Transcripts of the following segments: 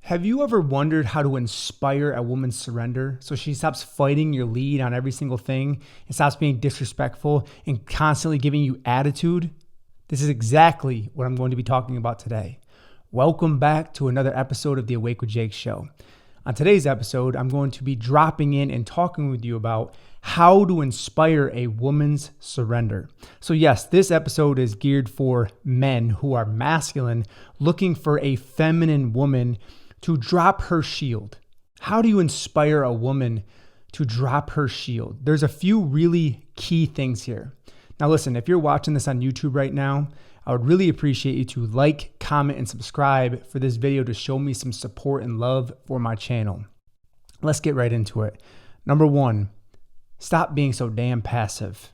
Have you ever wondered how to inspire a woman's surrender so she stops fighting your lead on every single thing and stops being disrespectful and constantly giving you attitude? This is exactly what I'm going to be talking about today. Welcome back to another episode of the Awake with Jake show. On today's episode, I'm going to be dropping in and talking with you about how to inspire a woman's surrender. So yes, this episode is geared for men who are masculine, looking for a feminine woman to drop her shield. How do you inspire a woman to drop her shield? There's a few really key things here. Now listen, if you're watching this on YouTube right now, I would really appreciate you to like, comment, and subscribe for this video to show me some support and love for my channel. Let's get right into it. Number one, stop being so damn passive.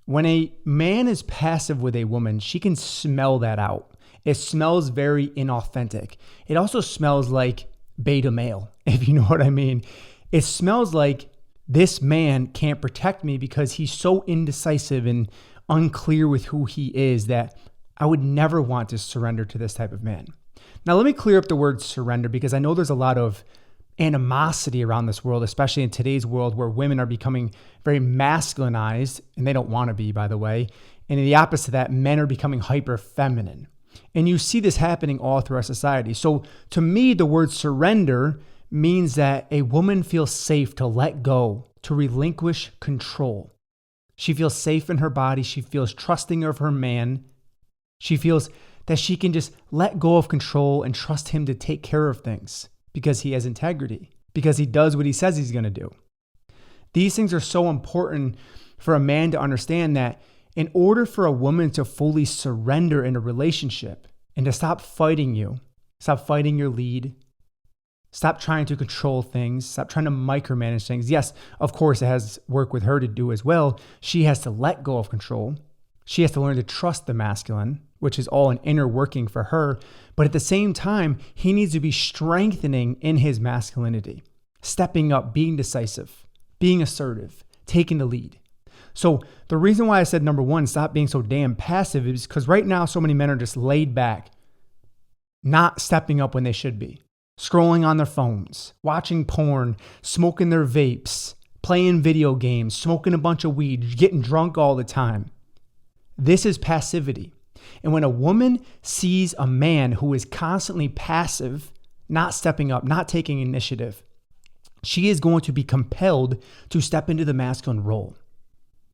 When a man is passive with a woman, she can smell that out. It smells very inauthentic. It also smells like beta male, if you know what I mean. It smells like this man can't protect me because he's so indecisive and unclear with who he is that I would never want to surrender to this type of man. Now, let me clear up the word surrender because I know there's a lot of animosity around this world, especially in today's world where women are becoming very masculinized, and they don't want to be, by the way. And in the opposite of that, men are becoming hyper feminine. And you see this happening all through our society. So to me, the word surrender means that a woman feels safe to let go, to relinquish control. She feels safe in her body. She feels trusting of her man. She feels that she can just let go of control and trust him to take care of things because he has integrity, because he does what he says he's going to do. These things are so important for a man to understand that in order for a woman to fully surrender in a relationship and to stop fighting you, stop fighting your lead, stop trying to control things, stop trying to micromanage things. Yes, of course, it has work with her to do as well. She has to let go of control. She has to learn to trust the masculine, which is all an inner working for her. But at the same time, he needs to be strengthening in his masculinity, stepping up, being decisive, being assertive, taking the lead. So the reason why I said number one, stop being so damn passive is because right now so many men are just laid back, not stepping up when they should be, scrolling on their phones, watching porn, smoking their vapes, playing video games, smoking a bunch of weed, getting drunk all the time. This is passivity. And when a woman sees a man who is constantly passive, not stepping up, not taking initiative, she is going to be compelled to step into the masculine role.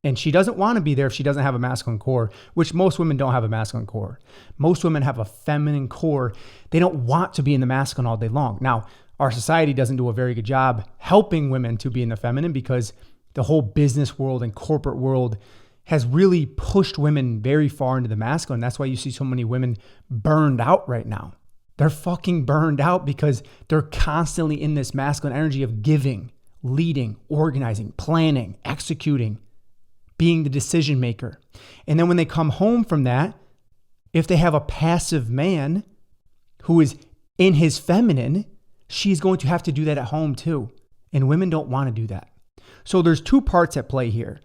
And she doesn't want to be there if she doesn't have a masculine core, which most women don't have a masculine core. Most women have a feminine core. They don't want to be in the masculine all day long. Now, our society doesn't do a very good job helping women to be in the feminine because the whole business world and corporate world has really pushed women very far into the masculine. That's why you see so many women burned out right now. They're fucking burned out because they're constantly in this masculine energy of giving, leading, organizing, planning, executing, being the decision maker. And then when they come home from that, if they have a passive man who is in his feminine, she's going to have to do that at home too. And women don't want to do that. So there's two parts at play here.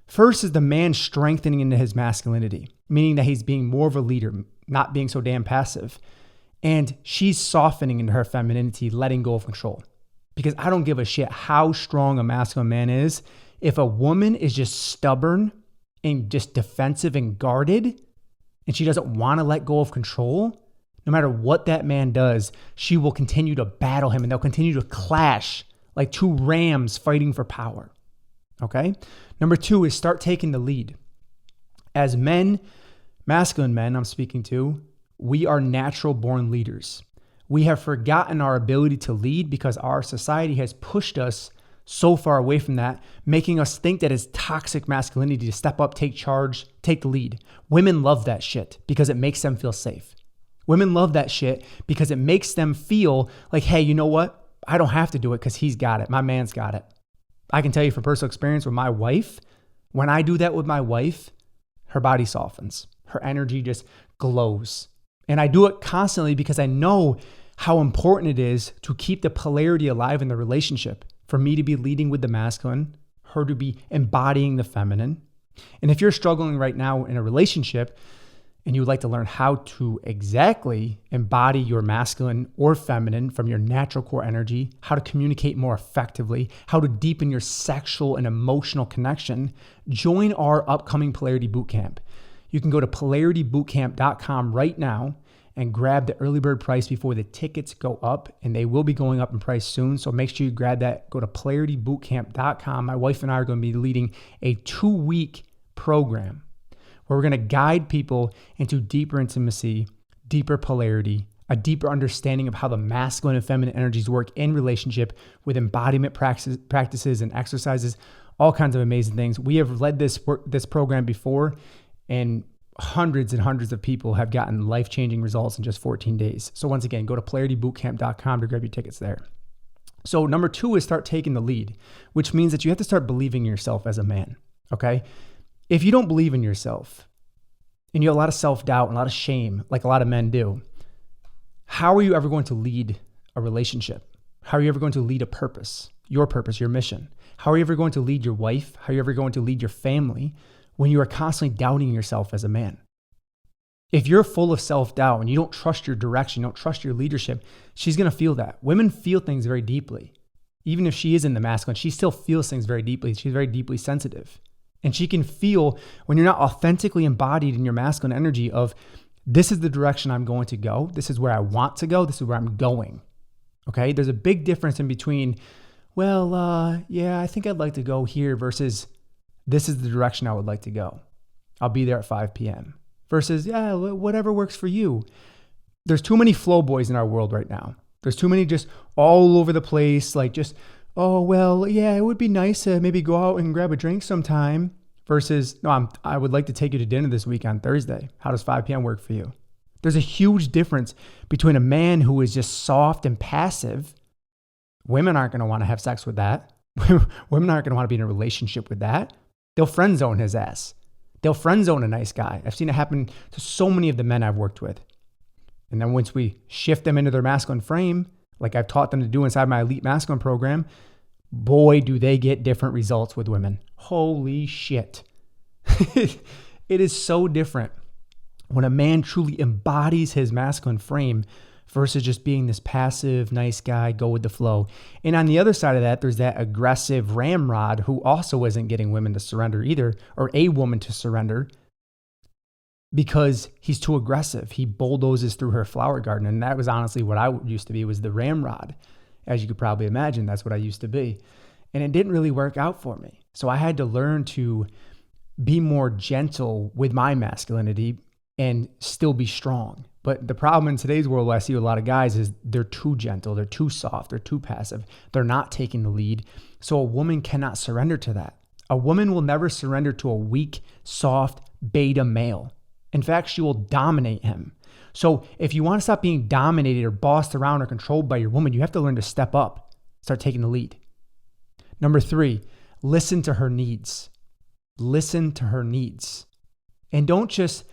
First is the man strengthening into his masculinity, meaning that he's being more of a leader, not being so damn passive. And she's softening into her femininity, letting go of control. Because I don't give a shit how strong a masculine man is. If a woman is just stubborn and just defensive and guarded, and she doesn't want to let go of control, no matter what that man does, she will continue to battle him and they'll continue to clash like two rams fighting for power. Okay? Number two is start taking the lead. As men, masculine men I'm speaking to, we are natural born leaders. We have forgotten our ability to lead because our society has pushed us so far away from that, making us think that it's toxic masculinity to step up, take charge, take the lead. Women love that shit because it makes them feel safe. Women love that shit because it makes them feel like, hey, you know what? I don't have to do it because he's got it. My man's got it. I can tell you from personal experience with my wife, when I do that with my wife, her body softens. Her energy just glows. And I do it constantly because I know how important it is to keep the polarity alive in the relationship. For me to be leading with the masculine, her to be embodying the feminine. And if you're struggling right now in a relationship and you would like to learn how to exactly embody your masculine or feminine from your natural core energy, how to communicate more effectively, how to deepen your sexual and emotional connection, join our upcoming Polarity Bootcamp. You can go to polaritybootcamp.com right now and grab the early bird price before the tickets go up, and they will be going up in price soon. So make sure you grab that. Go to polaritybootcamp.com. My wife and I are going to be leading a 2-week program where we're going to guide people into deeper intimacy, deeper polarity, a deeper understanding of how the masculine and feminine energies work in relationship with embodiment practices and exercises, all kinds of amazing things. We have led this program before, and hundreds and hundreds of people have gotten life-changing results in just 14 days. So once again, go to polaritybootcamp.com to grab your tickets there. So number 2 is start taking the lead, which means that you have to start believing in yourself as a man, okay? If you don't believe in yourself and you have a lot of self-doubt and a lot of shame, like a lot of men do, how are you ever going to lead a relationship? How are you ever going to lead a purpose, your mission? How are you ever going to lead your wife? How are you ever going to lead your family when you are constantly doubting yourself as a man? If you're full of self-doubt and you don't trust your direction, you don't trust your leadership, she's going to feel that. Women feel things very deeply. Even if she is in the masculine, she still feels things very deeply. She's very deeply sensitive. And she can feel when you're not authentically embodied in your masculine energy of, this is the direction I'm going to go. This is where I want to go. This is where I'm going. Okay? There's a big difference in between, yeah, I think I'd like to go here versus this is the direction I would like to go. I'll be there at 5 p.m. versus, yeah, whatever works for you. There's too many flow boys in our world right now. There's too many just all over the place, like just, oh, well, yeah, it would be nice to maybe go out and grab a drink sometime versus, no, I would like to take you to dinner this week on Thursday. How does 5 p.m. work for you? There's a huge difference between a man who is just soft and passive. Women aren't going to want to have sex with that. Women aren't going to want to be in a relationship with that. They'll friend zone his ass. They'll friend zone a nice guy. I've seen it happen to so many of the men I've worked with. And then once we shift them into their masculine frame, like I've taught them to do inside my elite masculine program, boy, do they get different results with women. Holy shit. It is so different when a man truly embodies his masculine frame versus just being this passive, nice guy, go with the flow. And on the other side of that, there's that aggressive ramrod who also isn't getting women to surrender either, or a woman to surrender, because he's too aggressive. He bulldozes through her flower garden. And that was honestly what I used to be, was the ramrod. As you could probably imagine, that's what I used to be. And it didn't really work out for me. So I had to learn to be more gentle with my masculinity and still be strong. But the problem in today's world, what I see with a lot of guys, is they're too gentle, they're too soft, they're too passive, they're not taking the lead. So a woman cannot surrender to that. A woman will never surrender to a weak, soft, beta male. In fact, she will dominate him. So if you want to stop being dominated or bossed around or controlled by your woman, you have to learn to step up, start taking the lead. Number 3, listen to her needs. Listen to her needs. And don't just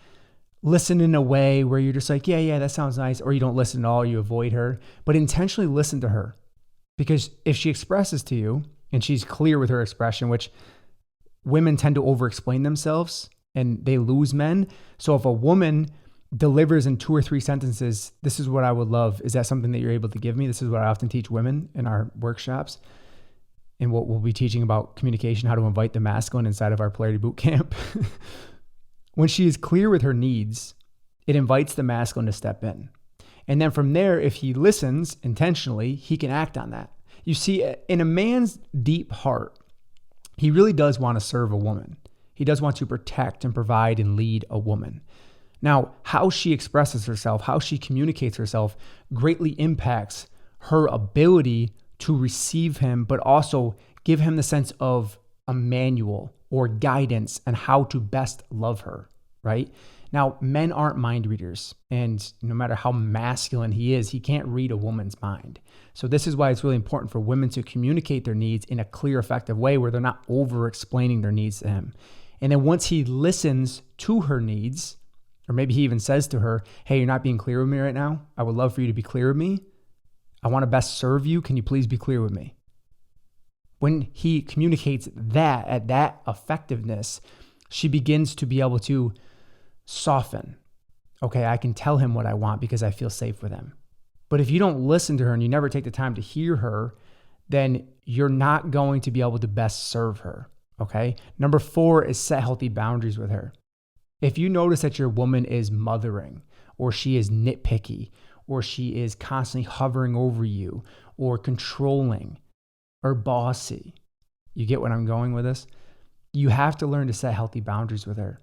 listen in a way where you're just like, yeah, that sounds nice, or you don't listen at all, you avoid her, but intentionally listen to her. Because if she expresses to you and she's clear with her expression, which women tend to over-explain themselves and they lose men. So if a woman delivers in 2 or 3 sentences, this is what I would love. Is that something that you're able to give me? This is what I often teach women in our workshops. And what we'll be teaching about communication, how to invite the masculine inside of our Polarity Bootcamp. When she is clear with her needs, it invites the masculine to step in. And then from there, if he listens intentionally, he can act on that. You see, in a man's deep heart, he really does want to serve a woman. He does want to protect and provide and lead a woman. Now, how she expresses herself, how she communicates herself greatly impacts her ability to receive him, but also give him the sense of a manual or guidance and how to best love her, right? Now, men aren't mind readers, and no matter how masculine he is, he can't read a woman's mind. So this is why it's really important for women to communicate their needs in a clear, effective way where they're not over-explaining their needs to him. And then once he listens to her needs, or maybe he even says to her, hey, you're not being clear with me right now. I would love for you to be clear with me. I want to best serve you. Can you please be clear with me? When he communicates that at that effectiveness, she begins to be able to soften. Okay, I can tell him what I want because I feel safe with him. But if you don't listen to her and you never take the time to hear her, then you're not going to be able to best serve her. Okay. Number 4 is set healthy boundaries with her. If you notice that your woman is mothering, or she is nitpicky, or she is constantly hovering over you, or controlling, or bossy, you get what I'm going with this? You have to learn to set healthy boundaries with her.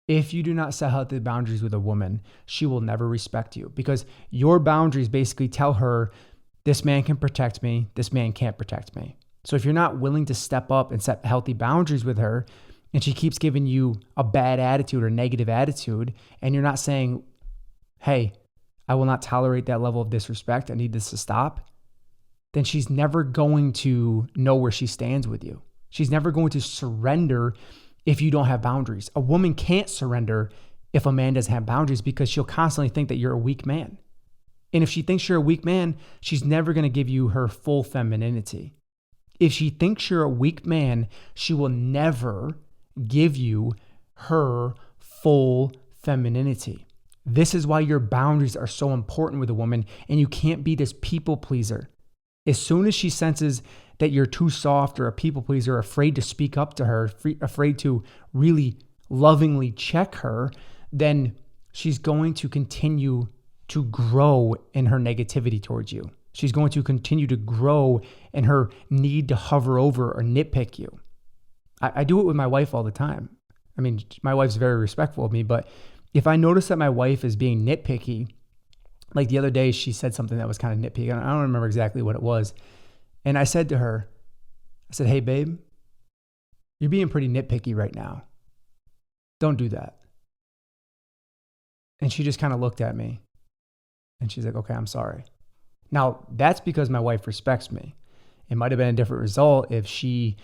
If you do not set healthy boundaries with a woman, she will never respect you, because your boundaries basically tell her, this man can protect me, this man can't protect me. So if you're not willing to step up and set healthy boundaries with her, and she keeps giving you a bad attitude or negative attitude, and you're not saying, hey, I will not tolerate that level of disrespect, I need this to stop, then she's never going to know where she stands with you. She's never going to surrender if you don't have boundaries. A woman can't surrender if a man doesn't have boundaries, because she'll constantly think that you're a weak man. And if she thinks you're a weak man, she's never going to give you her full femininity. If she thinks you're a weak man, she will never give you her full femininity. This is why your boundaries are so important with a woman, and you can't be this people pleaser. As soon as she senses that you're too soft or a people pleaser, afraid to speak up to her, afraid to really lovingly check her, then she's going to continue to grow in her negativity towards you. She's going to continue to grow in her need to hover over or nitpick you. I do it with my wife all the time. I mean, my wife's very respectful of me, but if I notice that my wife is being nitpicky, like the other day, she said something that was kind of nitpicky. I don't remember exactly what it was. And I said to her, I said, hey, babe, you're being pretty nitpicky right now. Don't do that. And she just kind of looked at me and she's like, okay, I'm sorry. Now, that's because my wife respects me. It might have been a different result if she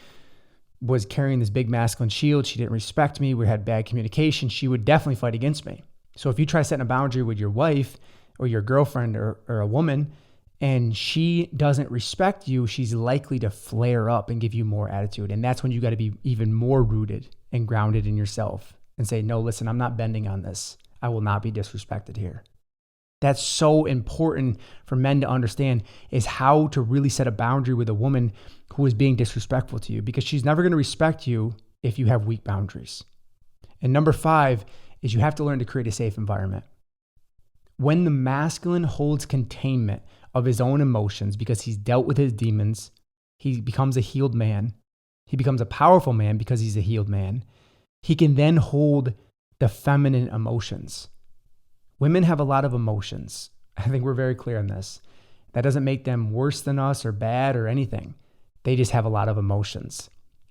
was carrying this big masculine shield. She didn't respect me. We had bad communication. She would definitely fight against me. So if you try setting a boundary with your wife or your girlfriend or a woman, and she doesn't respect you, she's likely to flare up and give you more attitude. And that's when you got to be even more rooted and grounded in yourself and say, no, listen, I'm not bending on this. I will not be disrespected here. That's so important for men to understand, is how to really set a boundary with a woman who is being disrespectful to you, because she's never going to respect you if you have weak boundaries. And number 5 is you have to learn to create a safe environment. When the masculine holds containment of his own emotions because he's dealt with his demons, he becomes a healed man. He becomes a powerful man because he's a healed man. He can then hold the feminine emotions. Women have a lot of emotions. I think we're very clear on this. That doesn't make them worse than us or bad or anything. They just have a lot of emotions.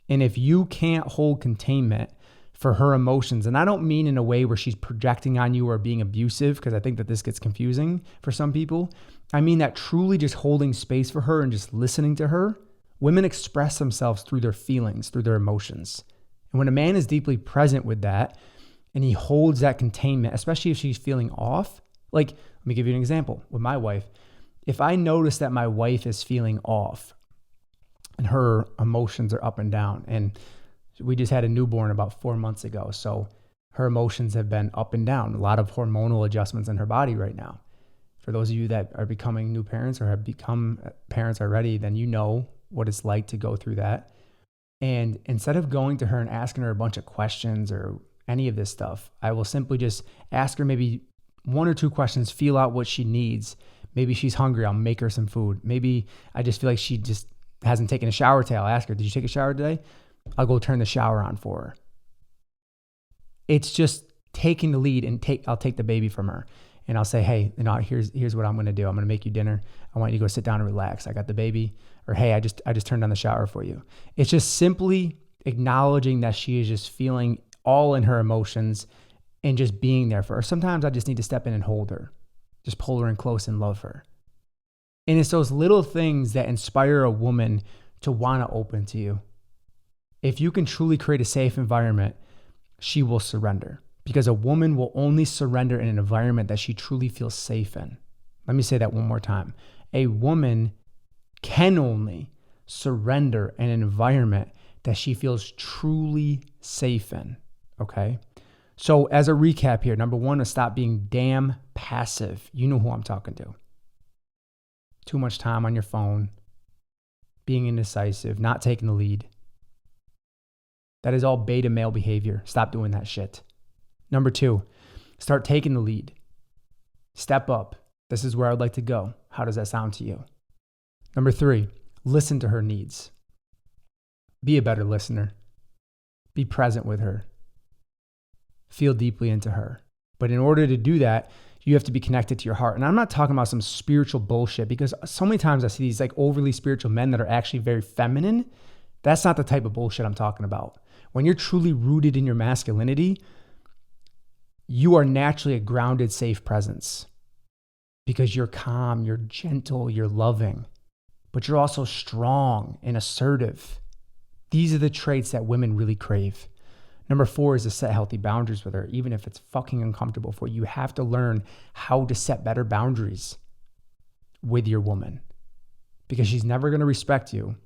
And if you can't hold containment for her emotions, and I don't mean in a way where she's projecting on you or being abusive, because I think that this gets confusing for some people. I mean that truly just holding space for her and just listening to her. Women express themselves through their feelings, through their emotions. And when a man is deeply present with that, and he holds that containment, especially if she's feeling off, like, let me give you an example with my wife. If I notice that my wife is feeling off and her emotions are up and down, and we just had a newborn about 4 months ago, so her emotions have been up and down, a lot of hormonal adjustments in her body right now. For those of you that are becoming new parents or have become parents already, then you know what it's like to go through that. And instead of going to her and asking her a bunch of questions or any of this stuff, I will simply just ask her maybe 1 or 2 questions, feel out what she needs. Maybe she's hungry, I'll make her some food. Maybe I just feel like she just hasn't taken a shower today. I'll ask her, did you take a shower today? I'll go turn the shower on for her. It's just taking the lead, and I'll take the baby from her and I'll say, hey, here's what I'm going to do. I'm going to make you dinner. I want you to go sit down and relax. I got the baby. Or, hey, I just turned on the shower for you. It's just simply acknowledging that she is just feeling all in her emotions and just being there for her. Sometimes I just need to step in and hold her, just pull her in close and love her. And it's those little things that inspire a woman to want to open to you. If you can truly create a safe environment, she will surrender, because a woman will only surrender in an environment that she truly feels safe in. Let me say that one more time. A woman can only surrender in an environment that she feels truly safe in. Okay? So as a recap here, number one is stop being damn passive. You know who I'm talking to. Too much time on your phone, being indecisive, not taking the lead. That is all beta male behavior. Stop doing that shit. Number two, start taking the lead. Step up. This is where I'd like to go. How does that sound to you? Number three, listen to her needs. Be a better listener. Be present with her. Feel deeply into her. But in order to do that, you have to be connected to your heart. And I'm not talking about some spiritual bullshit, because so many times I see these like overly spiritual men that are actually very feminine. That's not the type of bullshit I'm talking about. When you're truly rooted in your masculinity, you are naturally a grounded, safe presence because you're calm, you're gentle, you're loving, but you're also strong and assertive. These are the traits that women really crave. Number four is to set healthy boundaries with her, even if it's fucking uncomfortable for you. You have to learn how to set better boundaries with your woman, because she's never going to respect you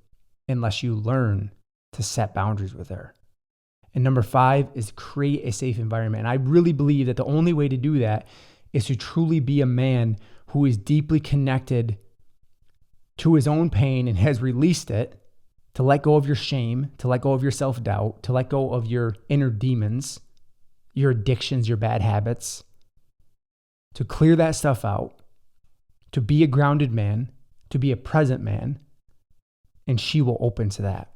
unless you learn to set boundaries with her. And number five is create a safe environment. And I really believe that the only way to do that is to truly be a man who is deeply connected to his own pain and has released it, to let go of your shame, to let go of your self-doubt, to let go of your inner demons, your addictions, your bad habits, to clear that stuff out, to be a grounded man, to be a present man, and she will open to that.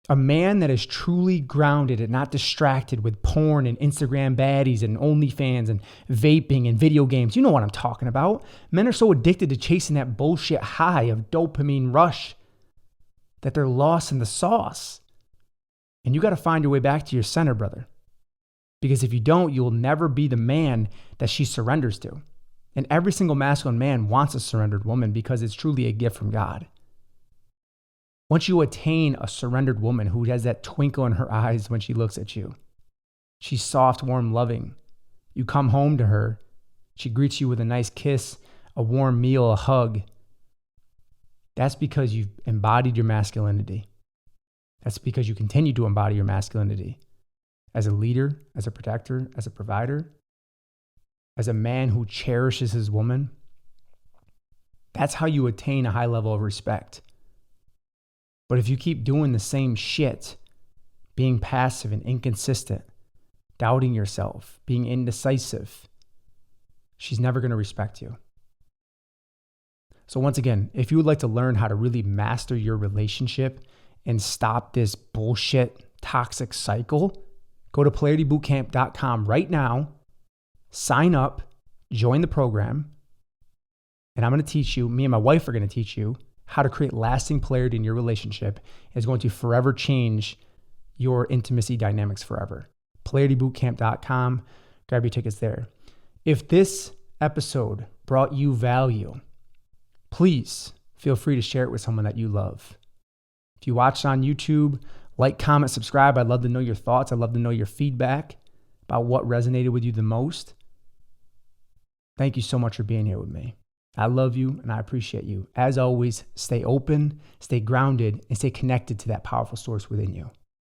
A man that is truly grounded and not distracted with porn and Instagram baddies and OnlyFans and vaping and video games. You know what I'm talking about. Men are so addicted to chasing that bullshit high of dopamine rush that they're lost in the sauce. And you got to find your way back to your center, brother. Because if you don't, you'll never be the man that she surrenders to. And every single masculine man wants a surrendered woman because it's truly a gift from God. Once you attain a surrendered woman who has that twinkle in her eyes when she looks at you, she's soft, warm, loving. You come home to her, she greets you with a nice kiss, a warm meal, a hug. That's because you've embodied your masculinity. That's because you continue to embody your masculinity as a leader, as a protector, as a provider, as a man who cherishes his woman. That's how you attain a high level of respect. But if you keep doing the same shit, being passive and inconsistent, doubting yourself, being indecisive, she's never going to respect you. So once again, if you would like to learn how to really master your relationship and stop this bullshit toxic cycle, go to polaritybootcamp.com right now, sign up, join the program, and I'm going to teach you, me and my wife are going to teach you how to create lasting polarity in your relationship. Is going to forever change your intimacy dynamics forever. PolarityBootcamp.com. Grab your tickets there. If this episode brought you value, please feel free to share it with someone that you love. If you watched on YouTube, like, comment, subscribe. I'd love to know your thoughts. I'd love to know your feedback about what resonated with you the most. Thank you so much for being here with me. I love you and I appreciate you. As always, stay open, stay grounded, and stay connected to that powerful source within you.